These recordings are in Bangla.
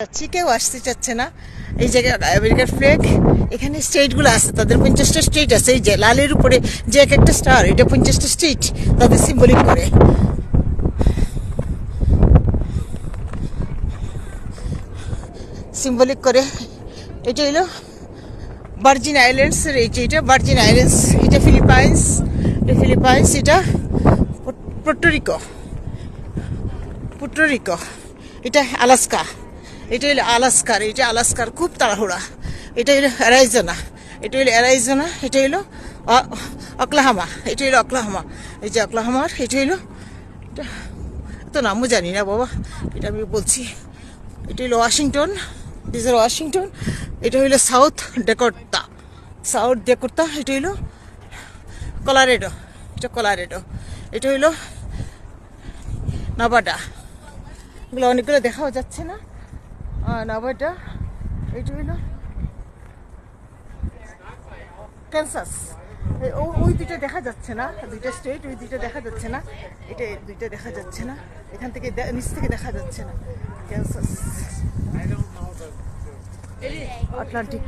যাচ্ছি, কেউ আসতে চাচ্ছে না। এই জায়গায় আমেরিকার ফ্ল্যাগ, এখানে স্টেটগুলো আছে, তাদের 50টা স্টেট আছে। এই যে লালের উপরে যে এক একটা স্টার, এটা 50টা স্টেট তাদের সিম্বলিক করে। সিম্বলিক করে। এটা হলো ভার্জিন আইল্যান্ডস এর, এটা ভার্জিন আইল্যান্ডস, এটা ফিলিপাইন্স, এটা পোর্টোরিকো, এটা আলাস্কা, এটা হলো আলাস্কার, এটা আলাস্কার খুব তাড়াহুড়া। এটা হলো অ্যারাইজোনা, এটা হলো অক্লাহামা, এটা হলো অক্লাহামা, এই যে অক্লাহামার, এটা হলো, এটা তো নামও জানি না বাবা, এটা আমি বলছি। এটা হলো ওয়াশিংটন, ওয়াশিংটন। এটা হইলো সাউথ ডেকোটা, এটা হইলো কলারেডো, এটা হইলো নাভাডা। এগুলো অনেকগুলো দেখাও যাচ্ছে না। নাভাডা, এটা হইলো ক্যান্সাস। ওই দুইটা দেখা যাচ্ছে না, দুইটা স্টেট, ওই দুইটা দেখা যাচ্ছে না, এটা দুইটা দেখা যাচ্ছে না, এখান থেকে নিচ থেকে দেখা যাচ্ছে না। Kansas, Atlantic.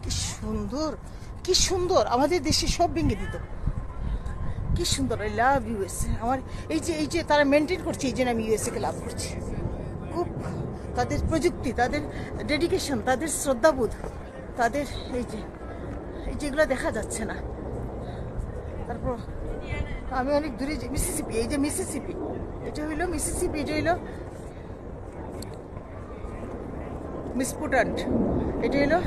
কি সুন্দর, কি সুন্দর, আমাদের দেশে সব ভেঙে দিত। কি সুন্দর, আই লাভ ইউএসএ। আমার এই যে তারা মেনটেন করছে, এই জন্য আমি ইউএসএ কে লাভ করছি খুব। তাদের প্রযুক্তি, তাদের ডেডিকেশন, তাদের শ্রদ্ধাবোধ, তাদের যেগুলো দেখা যাচ্ছে না। তারপর আমি অনেক দূরে, মিসিসিপি, এই যে মিসিসিপি, এটা হইলো মিসিসিপি, এটা হইলো মিসপুটান্ট, এটা হইলো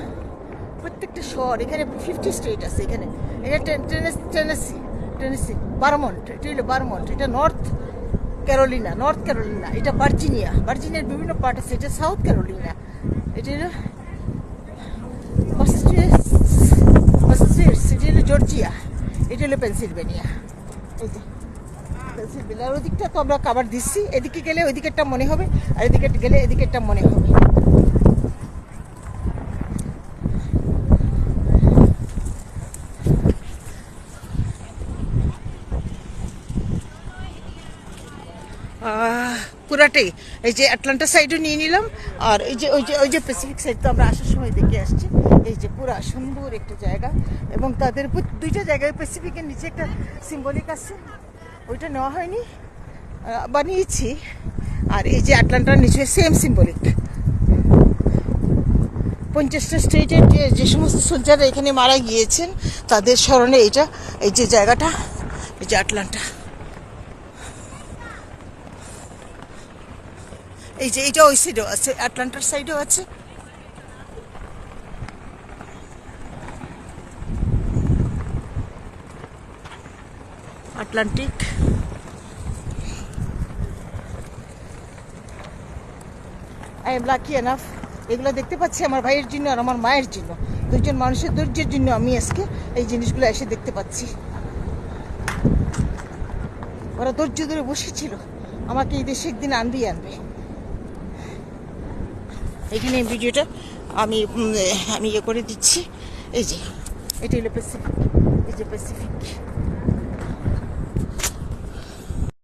প্রত্যেকটা শহর। এখানে 50 স্টেট আছে। এখানে এটা টেনেসি, বারমন্ট, এটা হইলো বারমন্ট, এটা নর্থ ক্যারোলিনা, এটা ভার্জিনিয়ার বিভিন্ন পার্ট আছে। এটা সাউথ ক্যারোলিনা, এটা হলো ম্যাসাচুসেটস, এটা হলো জর্জিয়া, এটা হলো পেনসিলভেনিয়া। এই যে পেনসিলভেনিয়ার ওদিকটা তো আমরা কাভার দিচ্ছি। এদিকে গেলে ওইদিকেরটা মনে হবে, আর এদিকে গেলে এদিকেরটা মনে হবে। পুরাটাই এই যে আটলান্টা সাইডও নিয়ে নিলাম, আর ওই যে প্যাসিফিক সাইড তো আমরা আসার সময় দেখে আসছি। এই যে পুরা সুন্দর একটা জায়গা, এবং তাদের দুইটা জায়গায় প্যাসিফিকের নিচে একটা সিম্বলিক আছে, ওইটা নেওয়া হয়নি, বানিয়েছি। আর এই যে আটলান্টার নিচে সেম সিম্বলিক। 50টা স্টেটের যে সমস্ত সোলজাররা এখানে মারা গিয়েছেন, তাদের স্মরণে এটা, এই যে জায়গাটা, এই যে আটলান্টা। এই যে এটা ওই সাইডেও আছে, আটলান্টার সাইডেও আছে। Atlantic. I am lucky enough, এগুলো দেখতে পাচ্ছি আমার ভাইয়ের জন্য আর আমার মায়ের জন্য, দুইজন মানুষের ধৈর্যের জন্য আমি আজকে এই জিনিসগুলো এসে দেখতে পাচ্ছি। ওরা ধৈর্য ধরে বসেছিল, আমাকে এই দেশে একদিন আনবে। এখানে ভিডিওটা আমি ইয়ে করে দিচ্ছি। এই যে এটা হলো প্যাসিফিক, এই যে প্যাসিফিক।